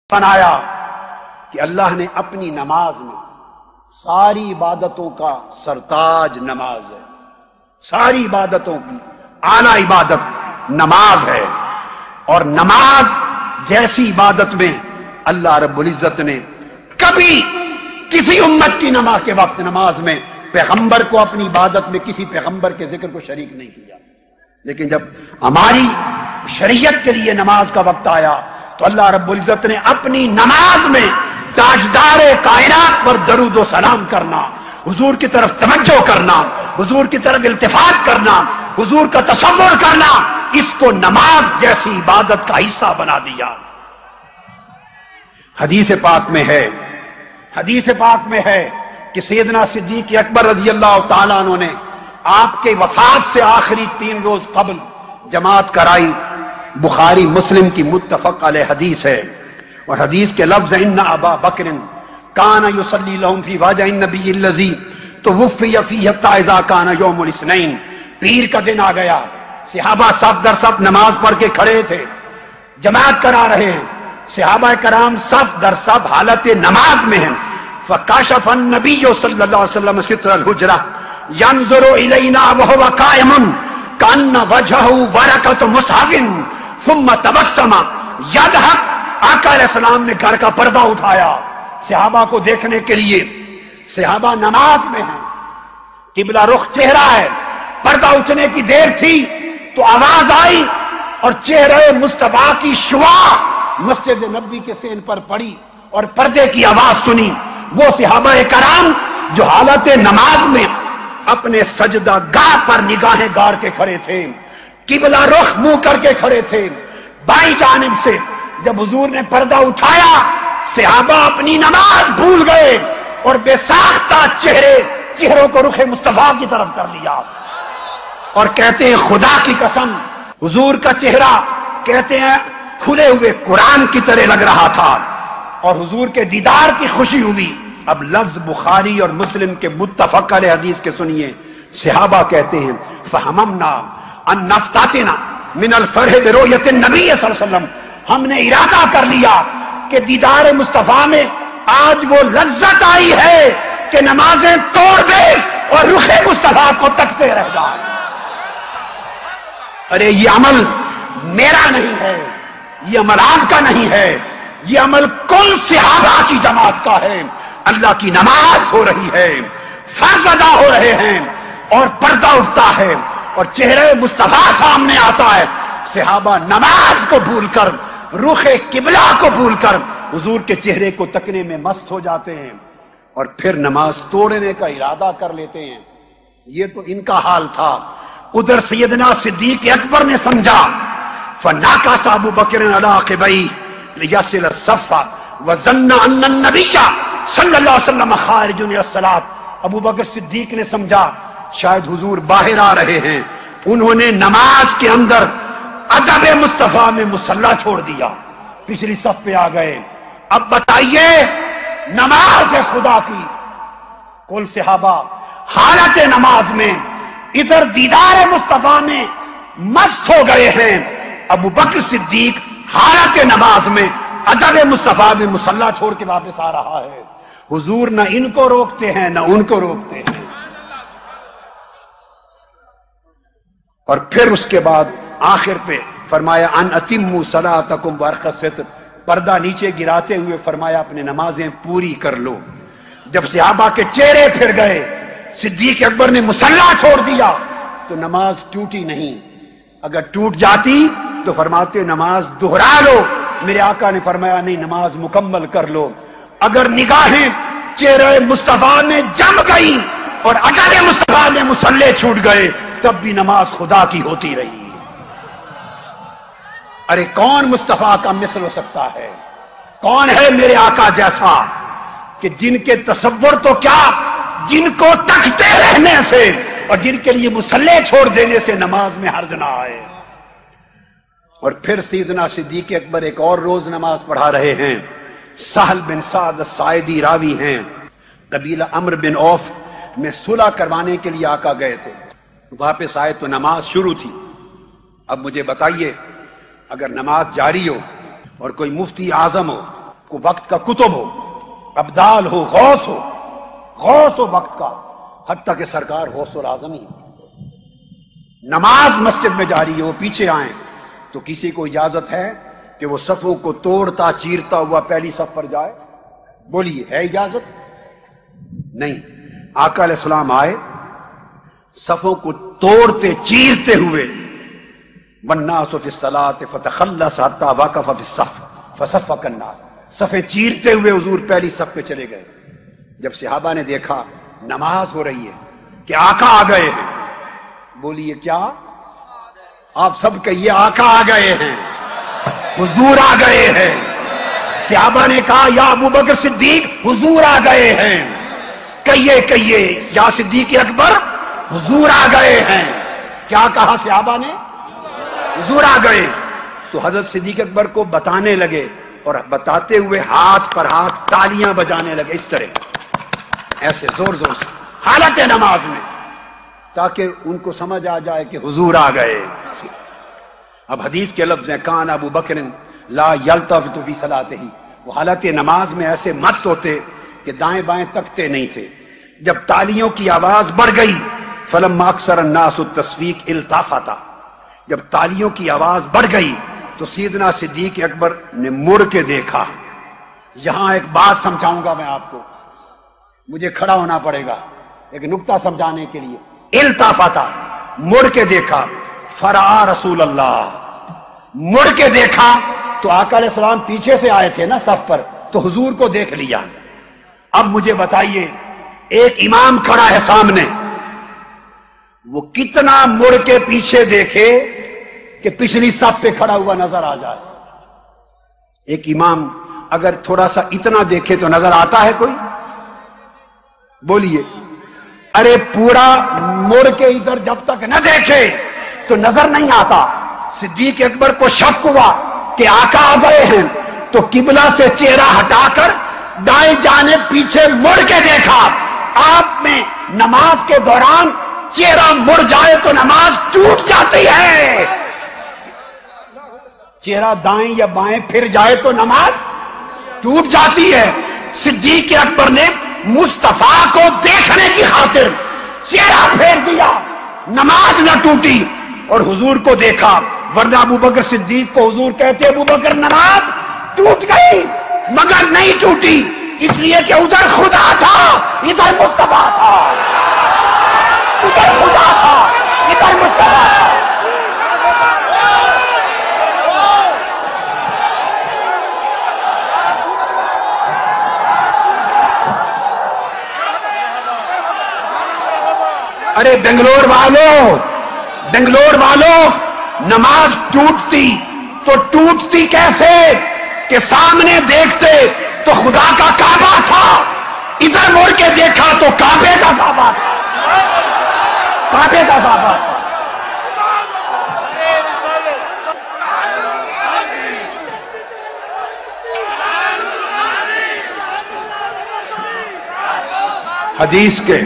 بنایا کہ اللہ نے اپنی نماز میں ساری عبادتوں کا سرتاج نماز ہے، ساری عبادتوں کی اعلی عبادت نماز ہے، اور نماز جیسی عبادت میں اللہ رب العزت نے کبھی کسی امت کی نماز کے وقت نماز میں پیغمبر کو اپنی عبادت میں کسی پیغمبر کے ذکر کو شریک نہیں کیا، لیکن جب ہماری شریعت کے لیے نماز کا وقت آیا تو اللہ رب العزت نے اپنی نماز میں تاجدار کائنات پر درود و سلام کرنا، حضور کی طرف توجہ کرنا، حضور کی طرف التفات کرنا، حضور کا تصور کرنا، اس کو نماز جیسی عبادت کا حصہ بنا دیا۔ حدیث پاک میں ہے کہ سیدنا صدیق اکبر رضی اللہ تعالیٰ عنہ نے آپ کے وفات سے آخری 3 روز قبل جماعت کرائی۔ بخاری مسلم کی متفق علیہ حدیث ہے، اور حدیث کے لفظ ان ابا بکر کان یصلی لهم فی وجه النبی الذی توفی فیہ حتی اذا کان یوم الاثنین۔ پیر کا دن آ گیا، صحابہ صف در صف نماز پڑھ کے کھڑے تھے، جماعت کرا رہے ہیں، صحابہ کرام صف در صف حالت نماز میں ہیں۔ فکشف النبی صلی اللہ علیہ وسلم ستر الحجرہ ينظر الینا وهو قائم کان وجهه ورقۃ مصحف ثم تبسم یضحک۔ آقا علیہ السلام نے گھر کا پردہ اٹھایا صحابہ کو دیکھنے کے لیے، صحابہ نماز میں ہیں، قبلہ رخ چہرہ ہے، پردہ اٹھنے کی دیر تھی تو آواز آئی اور چہرے مصطفیٰ کی شعاع مسجد نبوی کے سین پر پڑی اور پردے کی آواز سنی۔ وہ صحابہ کرام جو حالت نماز میں اپنے سجدہ گاہ پر نگاہیں گاڑ کے کھڑے تھے، قبلہ رخ منہ کر کے کھڑے تھے، بائیں جانب سے جب حضور نے پردہ اٹھایا صحابہ اپنی نماز بھول گئے اور بے ساختہ چہروں کو رخ مصطفیٰ کی طرف کر لیا، اور کہتے ہیں خدا کی قسم حضور کا چہرہ کہتے ہیں کھلے ہوئے قرآن کی طرح لگ رہا تھا، اور حضور کے دیدار کی خوشی ہوئی۔ اب لفظ بخاری اور مسلم کے متفق علیہ حدیث کے سنیے، صحابہ کہتے ہیں فہممنا ان نفتاتنا من الفرح برؤیت النبی صلی اللہ علیہ وسلم، ہم نے ارادہ کر لیا کہ دیدار مصطفیٰ میں آج وہ لذت آئی ہے کہ نمازیں توڑ دے اور رخ مصطفیٰ کو تکتے رہ جائیں۔ ارے یہ عمل میرا نہیں ہے، یہ عمل آپ کا نہیں ہے، یہ عمل کل صحابہ کی جماعت کا ہے۔ اللہ کی نماز ہو رہی ہے، فرض ادا ہو رہے ہیں، اور پردہ اٹھتا ہے اور چہرے مصطفیٰ سامنے آتا ہے، صحابہ نماز کو بھول کر رخ قبلہ کو بھول کر حضور کے چہرے کو تکنے میں مست ہو جاتے ہیں اور پھر نماز توڑنے کا ارادہ کر لیتے ہیں۔ یہ تو ان کا حال تھا۔ ادھر سیدنا صدیق اکبر نے سمجھا، فناکس ابو بکر علی عقبیہ لیصل الصف وظن ان النبی صلی اللہ علیہ وسلم خارج الی الصلاۃ۔ ابو بکر صدیق نے سمجھا شاید حضور باہر آ رہے ہیں، انہوں نے نماز کے اندر ادب مصطفیٰ میں مصلی چھوڑ دیا، پچھلی صف پہ آ گئے۔ اب بتائیے نماز ہے خدا کی، کل صحابہ حالت نماز میں ادھر دیدار مصطفیٰ میں مست ہو گئے ہیں، ابو بکر صدیق حالت نماز میں ادب مصطفیٰ میں مصلی چھوڑ کے واپس آ رہا ہے۔ حضور نہ ان کو روکتے ہیں نہ ان کو روکتے ہیں۔ اور پھر اس کے بعد آخر پہ فرمایا ان اتموا صلاتکم وارخصت، پردہ نیچے گراتے ہوئے فرمایا اپنے نمازیں پوری کر لو۔ جب صحابہ کے چہرے پھر گئے، صدیق اکبر نے مصلی چھوڑ دیا تو نماز ٹوٹی نہیں، اگر ٹوٹ جاتی تو فرماتے نماز دہرا لو، میرے آقا نے فرمایا نہیں نماز مکمل کر لو۔ اگر نگاہیں چہرے مصطفیٰ میں جم گئی اور ادب مصطفیٰ میں مصلی چھوٹ گئے تب بھی نماز خدا کی ہوتی رہی۔ ارے کون مصطفیٰ کا مثل ہو سکتا ہے؟ کون ہے میرے آقا جیسا کہ جن کے تصور تو کیا، جن کو تکتے رہنے سے اور جن کے لیے مصلی چھوڑ دینے سے نماز میں حرج نہ آئے۔ اور پھر سیدنا صدیق اکبر ایک اور روز نماز پڑھا رہے ہیں، سہل بن سعد الساعدی راوی ہیں، قبیلہ عمرو بن عوف میں صلح کروانے کے لیے آقا گئے تھے، واپس آئے تو نماز شروع تھی۔ اب مجھے بتائیے اگر نماز جاری ہو اور کوئی مفتی اعظم ہو، کو وقت کا کتب ہو، ابدال ہو، غوث ہو وقت کا، حتیٰ کہ سرکار غوث العظم ہی نماز مسجد میں جاری ہو، پیچھے آئیں تو کسی کو اجازت ہے کہ وہ صفوں کو توڑتا چیرتا ہوا پہلی صف پر جائے؟ بولیے، ہے اجازت؟ نہیں۔ آقا علیہ السلام آئے، صفوں کو توڑتے چیرتے ہوئے، والناس فی الصلاۃ فتخلص حتی وقف فی الصف فصفق الناس، صفیں چیرتے ہوئے حضور پہلی صف پہ چلے گئے۔ جب صحابہ نے دیکھا نماز ہو رہی ہے کہ آقا آ گئے ہیں، بولیے کیا؟ آپ سب کہیے آقا آ گئے ہیں، حضور آ گئے ہیں۔ صحابہ نے کہا یا ابو بکر صدیق حضور آ گئے ہیں، کہیے یا صدیق اکبر حضور آ گئے ہیں۔ کیا کہا صحابہ نے؟ حضور آ گئے۔ تو حضرت صدیق اکبر کو بتانے لگے، اور بتاتے ہوئے ہاتھ پر ہاتھ تالیاں بجانے لگے، اس طرح ایسے زور زور سے حالت نماز میں، تاکہ ان کو سمجھ آ جائے کہ حضور آ گئے۔ اب حدیث کے لفظ ہیں کان ابو بکر لا یلتفت فی صلاتہ، وہ حالت نماز میں ایسے مست ہوتے کہ دائیں بائیں تکتے نہیں تھے۔ جب تالیوں کی آواز بڑھ گئی، فلما اکثر الناس التصفیق التفتا، جب تالیوں کی آواز بڑھ گئی تو سیدنا صدیق اکبر نے مڑ کے دیکھا۔ یہاں ایک بات سمجھاؤں گا میں آپ کو، مجھے کھڑا ہونا پڑے گا ایک نکتہ سمجھانے کے لیے۔ التفتا، مڑ کے دیکھا، فرآ رسول اللہ، مڑ کے دیکھا تو آقا علیہ السلام پیچھے سے آئے تھے نا صف پر، تو حضور کو دیکھ لیا۔ اب مجھے بتائیے، ایک امام کھڑا ہے سامنے، وہ کتنا مڑ کے پیچھے دیکھے کہ پچھلی صف پہ کھڑا ہوا نظر آ جائے؟ ایک امام اگر تھوڑا سا اتنا دیکھے تو نظر آتا ہے کوئی؟ بولیے۔ ارے پورا مڑ کے ادھر جب تک نہ دیکھے تو نظر نہیں آتا۔ صدیق اکبر کو شک ہوا کہ آقا آ گئے ہیں، تو قبلہ سے چہرہ ہٹا کر دائیں جانب پیچھے مڑ کے دیکھا۔ آپ میں نماز کے دوران چہرہ مڑ جائے تو نماز ٹوٹ جاتی ہے، چہرہ دائیں یا بائیں پھر جائے تو نماز ٹوٹ جاتی ہے۔ صدیق اکبر نے مصطفیٰ کو دیکھنے کی خاطر چہرہ پھیر دیا، نماز نہ ٹوٹی، اور حضور کو دیکھا۔ ورنہ ابو بکر صدیق کو حضور کہتے ابو بکر نماز ٹوٹ گئی، مگر نہیں ٹوٹی، اس لیے کہ ادھر خدا تھا ادھر مصطفیٰ تھا، ادھر خدا تھا ادھر مصطفیٰ تھا۔ ارے بنگلور والوں، نماز ٹوٹتی تو ٹوٹتی کیسے کہ سامنے دیکھتے تو خدا کا کعبہ تھا، ادھر مڑ کے دیکھا تو کعبے کا کعبہ تھا، کعبے کا کعبہ تھا۔ حدیث کے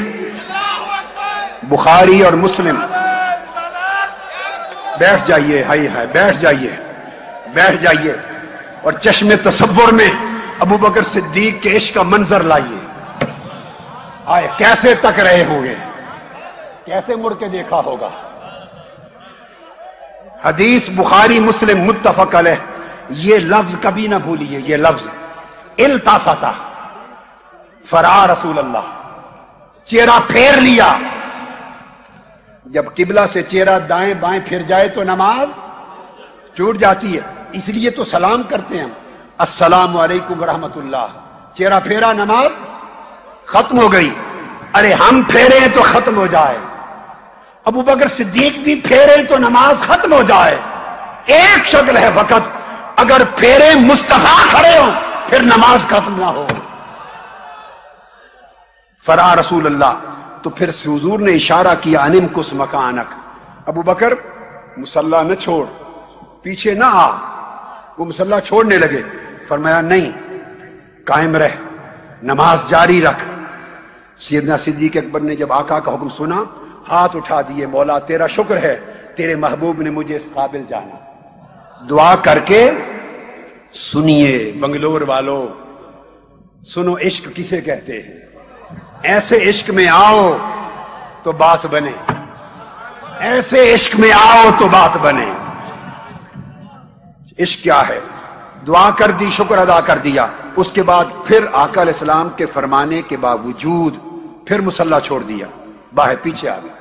بخاری اور مسلم، بیٹھ جائیے، ہائی ہائی بیٹھ جائیے اور چشم تصور میں ابو بکر صدیق کے عشق کا منظر لائیے۔ آئے کیسے تک رہے ہوں گے، کیسے مڑ کے دیکھا ہوگا۔ حدیث بخاری مسلم متفق علیہ، یہ لفظ کبھی نہ بھولیے، یہ لفظ التفتا، فرآ رسول اللہ، چہرہ پھیر لیا۔ جب قبلہ سے چہرہ دائیں بائیں پھر جائے تو نماز ٹوٹ جاتی ہے، اس لیے تو سلام کرتے ہیں، السلام علیکم ورحمۃ اللہ، چہرہ پھیرا نماز ختم ہو گئی۔ ارے ہم پھیرے تو ختم ہو جائے، ابو بکر صدیق بھی پھیرے تو نماز ختم ہو جائے۔ ایک شکل ہے فقط، اگر پھیرے مصطفیٰ کھڑے ہوں پھر نماز ختم نہ ہو۔ فرآ رسول اللہ، تو پھر حضور نے اشارہ کیا انم کس مکانک، ابو بکر مصلی نہ چھوڑ، پیچھے نہ آ۔ وہ مصلی چھوڑنے لگے، فرمایا نہیں، قائم رہ، نماز جاری رکھ۔ سیدنا صدیق اکبر نے جب آقا کا حکم سنا، ہاتھ اٹھا دیے، مولا تیرا شکر ہے، تیرے محبوب نے مجھے اس قابل جانا۔ دعا کر کے سنیے بنگلور والوں، سنو عشق کسے کہتے ہیں، ایسے عشق میں آؤ تو بات بنے، ایسے عشق میں آؤ تو بات بنے۔ عشق کیا ہے؟ دعا کر دی، شکر ادا کر دیا، اس کے بعد پھر آقا علیہ السلام کے فرمانے کے باوجود پھر مصلی چھوڑ دیا، باہر پیچھے آ گیا۔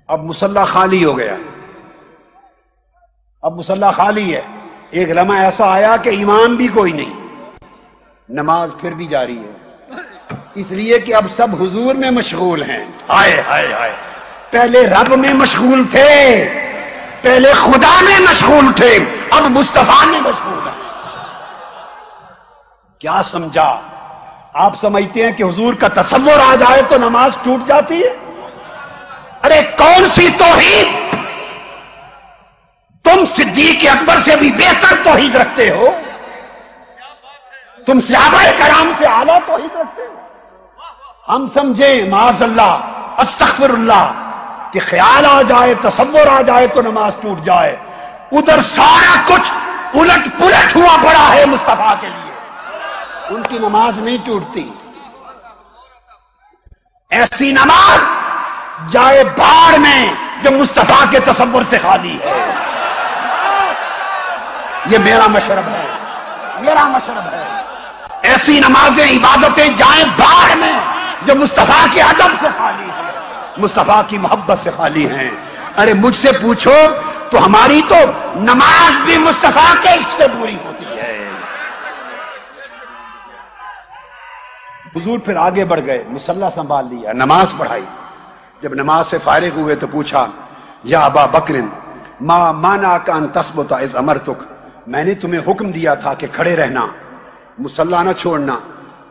اب مصلی خالی ہو گیا، اب مصلی خالی ہے۔ ایک لمحہ ایسا آیا کہ امام بھی کوئی نہیں، نماز پھر بھی جاری ہے، اس لیے کہ اب سب حضور میں مشغول ہیں۔ ہائے ہائے ہائے، پہلے رب میں مشغول تھے، پہلے خدا میں مشغول تھے، اب مصطفیٰ میں مشغول ہیں۔ کیا سمجھا؟ آپ سمجھتے ہیں کہ حضور کا تصور آ جائے تو نماز ٹوٹ جاتی ہے؟ ارے کون سی توحید؟ تم صدیق اکبر سے بھی بہتر توحید رکھتے ہو، تم صحابہ کرام سے اعلیٰ توحید رکھتے ہو۔ ہم سمجھیں معاذ اللہ استغفر اللہ کہ خیال آ جائے، تصور آ جائے تو نماز ٹوٹ جائے، ادھر سارا کچھ الٹ پلٹ ہوا پڑا ہے مصطفیٰ کے لیے، ان کی نماز نہیں ٹوٹتی۔ ایسی نماز جائے بھاڑ میں جو مصطفیٰ کے تصور سے خالی ہے۔ یہ میرا مشرب ہے، میرا مشرب ہے۔ ایسی نمازیں عبادتیں جائیں بھاڑ میں جو مصطفیٰ کے ادب سے خالی ہیں، مصطفیٰ کی محبت سے خالی ہیں۔ ارے مجھ سے پوچھو تو ہماری تو نماز بھی مصطفیٰ کے عشق سے پوری ہوتی ہے۔ حضور پھر آگے بڑھ گئے، مصلی سنبھال لیا، نماز پڑھائی۔ جب نماز سے فارغ ہوئے تو پوچھا یا ابا بکر ما منعک ان تثبت اذ امرتک، میں نے تمہیں حکم دیا تھا کہ کھڑے رہنا، مصلی نہ چھوڑنا،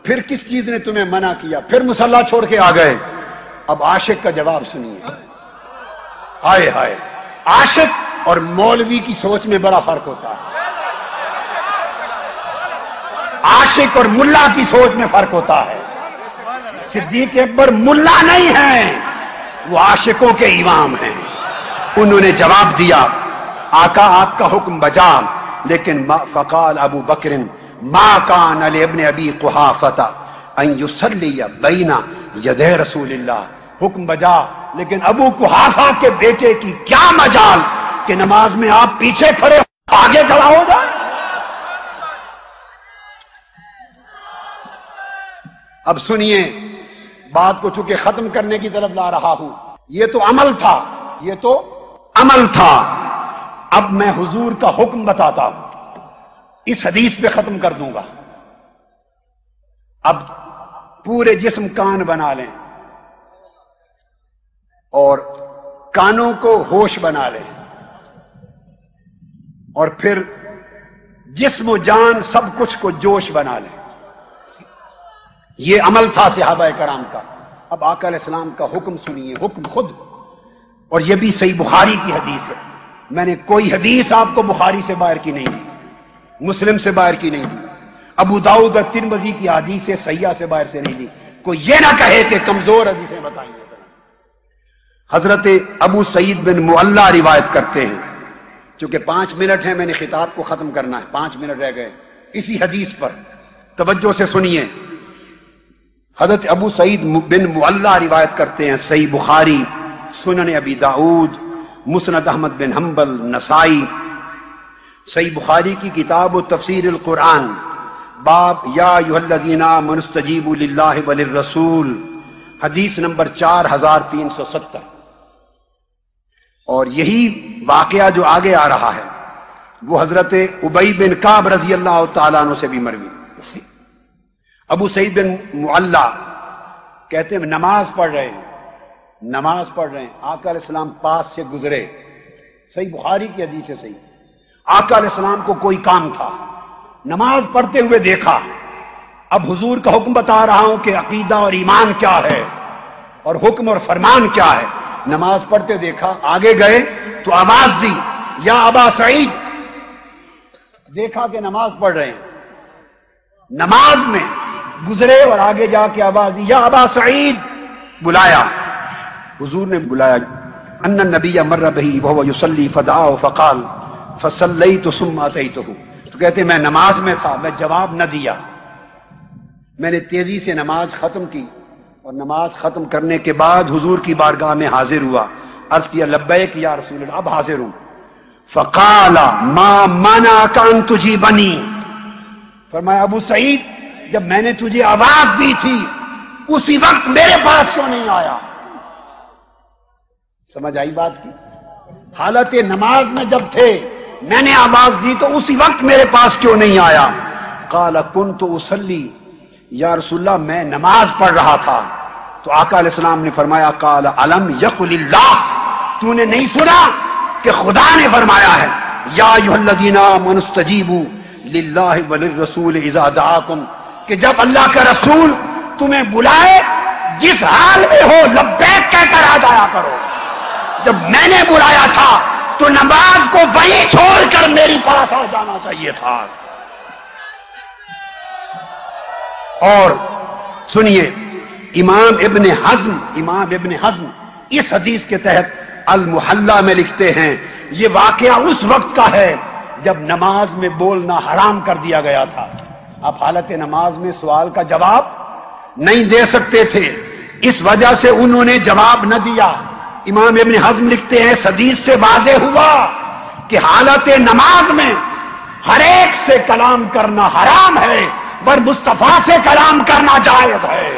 پھر کس چیز نے تمہیں منع کیا؟ پھر مصلی چھوڑ کے آ گئے۔ اب عاشق کا جواب سنیے۔ ہائے ہائے، عاشق اور مولوی کی سوچ میں بڑا فرق ہوتا ہے، عاشق اور ملا کی سوچ میں فرق ہوتا ہے۔ صدیق اکبر ملا نہیں ہیں، وہ عاشقوں کے امام ہیں۔ انہوں نے جواب دیا آقا آپ کا حکم بجا، لیکن فقال ابو بکر ما کان لابن ابی قحافہ ان یصلی بین یدی رسول اللہ، حکم بجا، لیکن ابو قحافہ کے بیٹے کی کیا مجال کہ نماز میں آپ پیچھے کھڑے آگے کھڑا ہو جائے۔ اب سنیے بات کو، چونکہ ختم کرنے کی طرف لا رہا ہوں، یہ تو عمل تھا، یہ تو عمل تھا۔ اب میں حضور کا حکم بتاتا ہوں، اس حدیث پہ ختم کر دوں گا۔ اب پورے جسم کان بنا لیں اور کانوں کو ہوش بنا لیں، اور پھر جسم و جان سب کچھ کو جوش بنا لیں۔ یہ عمل تھا صحابہ کرام کا۔ اب آقا علیہ السلام کا حکم سنیے، حکم خود، اور یہ بھی صحیح بخاری کی حدیث ہے۔ میں نے کوئی حدیث آپ کو بخاری سے باہر کی نہیں دی، مسلم سے باہر کی نہیں دی، ابو داؤد اور ترمذی کی حدیث صحیحہ سے باہر سے نہیں دی۔ کوئی یہ نہ کہے کہ کمزور حدیثیں بتائیں گے۔ حضرت ابو سعید بن معلہ روایت کرتے ہیں، چونکہ 5 منٹ ہیں، میں نے خطاب کو ختم کرنا ہے، 5 منٹ رہ گئے، اسی حدیث پر توجہ سے سنیے۔ حضرت ابو سعید بن معلہ روایت کرتے ہیں، صحیح بخاری، سنن ابی داؤد، مسند احمد بن حنبل، نسائی، صحیح بخاری کی کتاب تفسیر القرآن، باب یا ایھا الذین آمنوا استجیبوا للہ وللرسول، حدیث نمبر 4370۔ اور یہی واقعہ جو آگے آ رہا ہے وہ حضرت ابی بن کعب رضی اللہ تعالیٰ عنہ سے بھی مروی۔ ابو سعید بن معلہ کہتے ہیں نماز پڑھ رہے ہیں، نماز پڑھ رہے ہیں، آقا علیہ السلام پاس سے گزرے، صحیح بخاری کی حدیث ہے، صحیح۔ آقا علیہ السلام کو کوئی کام تھا، نماز پڑھتے ہوئے دیکھا۔ اب حضور کا حکم بتا رہا ہوں کہ عقیدہ اور ایمان کیا ہے اور حکم اور فرمان کیا ہے۔ نماز پڑھتے دیکھا، آگے گئے تو آواز دی یا ابا سعید، دیکھا کہ نماز پڑھ رہے ہیں، نماز میں گزرے اور آگے جا کے آواز دی یا ابا سعید، بلایا، حضور نے بلایا۔ ان النبی مر بہ وهو یصلی فدعاه فقال فصلیت ثم اتیتہ، تو کہتے میں نماز میں تھا، میں جواب نہ دیا، میں نے تیزی سے نماز ختم کی، اور نماز ختم کرنے کے بعد حضور کی بارگاہ میں حاضر ہوا، عرض کیا لبیک یا رسول اللہ، اب حاضر ہوں۔ فقال ما منعک ان تجیبنی، فرمایا ابو سعید جب میں نے تجھے آواز دی تھی اسی وقت میرے پاس کیوں نہیں آیا؟ سمجھ آئی بات کی؟ حالت نماز میں جب تھے میں نے آواز دی تو اسی وقت میرے پاس کیوں نہیں آیا؟ قال کنت اصلی، یا رسول اللہ میں نماز پڑھ رہا تھا۔ تو آقا علیہ السلام نے فرمایا قال الم یقل اللہ، تو نے نہیں سنا کہ خدا نے فرمایا ہے یا ایھا الذین آمنوا استجیبوا للہ وللرسول اذا دعاکم، کہ جب اللہ کا رسول تمہیں بلائے جس حال میں ہو لبیک کہہ کر آ جایا کرو۔ جب میں نے بلایا تھا تو نماز کو وہیں چھوڑ کر میری پاس آ جانا چاہیے تھا۔ اور سنیے امام ابن حزم اس حدیث کے تحت المحلہ میں لکھتے ہیں یہ واقعہ اس وقت کا ہے جب نماز میں بولنا حرام کر دیا گیا تھا۔ آپ حالت نماز میں سوال کا جواب نہیں دے سکتے تھے، اس وجہ سے انہوں نے جواب نہ دیا۔ امام ابن حزم لکھتے ہیں اس حدیث سے واضح ہوا کہ حالت نماز میں ہر ایک سے کلام کرنا حرام ہے پر مصطفیٰ سے کلام کرنا جائز ہے۔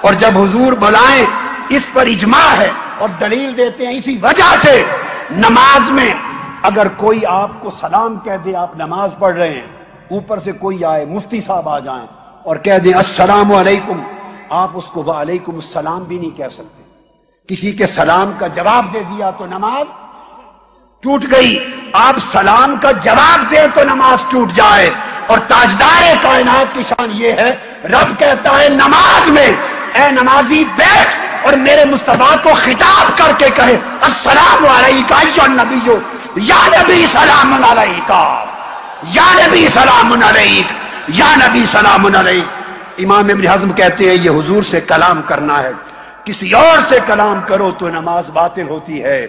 اور جب حضور بلائیں اس پر اجماع ہے اور دلیل دیتے ہیں اسی وجہ سے نماز میں اگر کوئی آپ کو سلام کہہ دے، آپ نماز پڑھ رہے ہیں، اوپر سے کوئی آئے، مفتی صاحب آ جائیں اور کہہ دیں السلام علیکم، آپ اس کو وعلیکم السلام بھی نہیں کہہ سکتے۔ کسی کے سلام کا جواب دے دیا تو نماز ٹوٹ گئی، آپ سلام کا جواب دیں تو نماز ٹوٹ جائے۔ اور تاجدار کائنات کی شان یہ ہے، رب کہتا ہے نماز میں اے نمازی بیٹھ اور میرے مصطفیٰ کو خطاب کر کے کہے السلام علیکہ ایھا النبی، یا نبی سلام علیکہ، یا نبی سلام علیک، یا نبی سلام علیک۔ امام ابن حزم کہتے ہیں یہ حضور سے کلام کرنا ہے، کسی اور سے کلام کرو تو نماز باطل ہوتی ہے،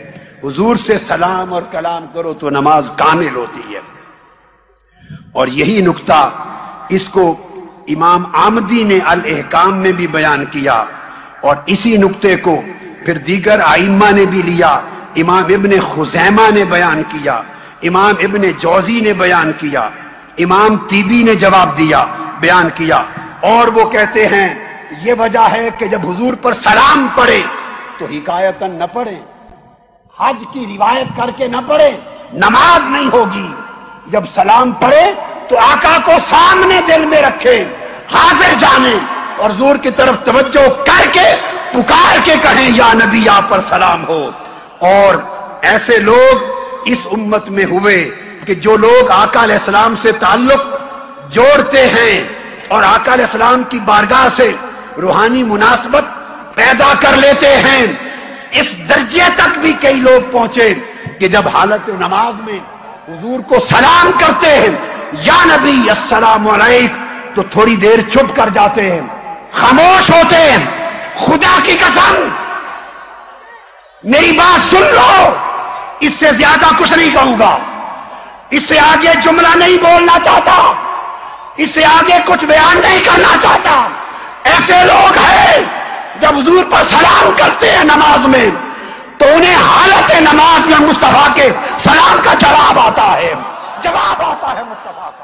حضور سے سلام اور کلام کرو تو نماز کامل ہوتی ہے۔ اور یہی نکتہ اس کو امام آمدی نے الاحکام میں بھی بیان کیا، اور اسی نکتے کو پھر دیگر ائمہ نے بھی لیا۔ امام ابن خزیمہ نے بیان کیا، امام ابن جوزی نے بیان کیا، امام طیبی نے جواب دیا، بیان کیا، اور وہ کہتے ہیں یہ وجہ ہے کہ جب حضور پر سلام پڑھے تو حکایتاً نہ پڑھیں، حج کی روایت کر کے نہ پڑھیں، نماز نہیں ہوگی۔ جب سلام پڑھے تو آقا کو سامنے دل میں رکھے، حاضر جانے اور حضور کی طرف توجہ کر کے پکار کے کہیں یا نبی آپ پر سلام ہو۔ اور ایسے لوگ اس امت میں ہوئے کہ جو لوگ آقا علیہ السلام سے تعلق جوڑتے ہیں اور آقا علیہ السلام کی بارگاہ سے روحانی مناسبت پیدا کر لیتے ہیں، اس درجے تک بھی کئی لوگ پہنچے کہ جب حالت نماز میں حضور کو سلام کرتے ہیں یا نبی السلام علیک تو تھوڑی دیر چھپ کر جاتے ہیں، خاموش ہوتے ہیں۔ خدا کی قسم میری بات سن لو، اس سے زیادہ کچھ نہیں کہوں گا، اس سے آگے جملہ نہیں بولنا چاہتا، اس سے آگے کچھ بیان نہیں کرنا چاہتا۔ ایسے لوگ ہیں جب حضور پر سلام کرتے ہیں نماز میں تو انہیں حالت نماز میں مصطفیٰ کے سلام کا جواب آتا ہے، جواب آتا ہے مصطفیٰ کا۔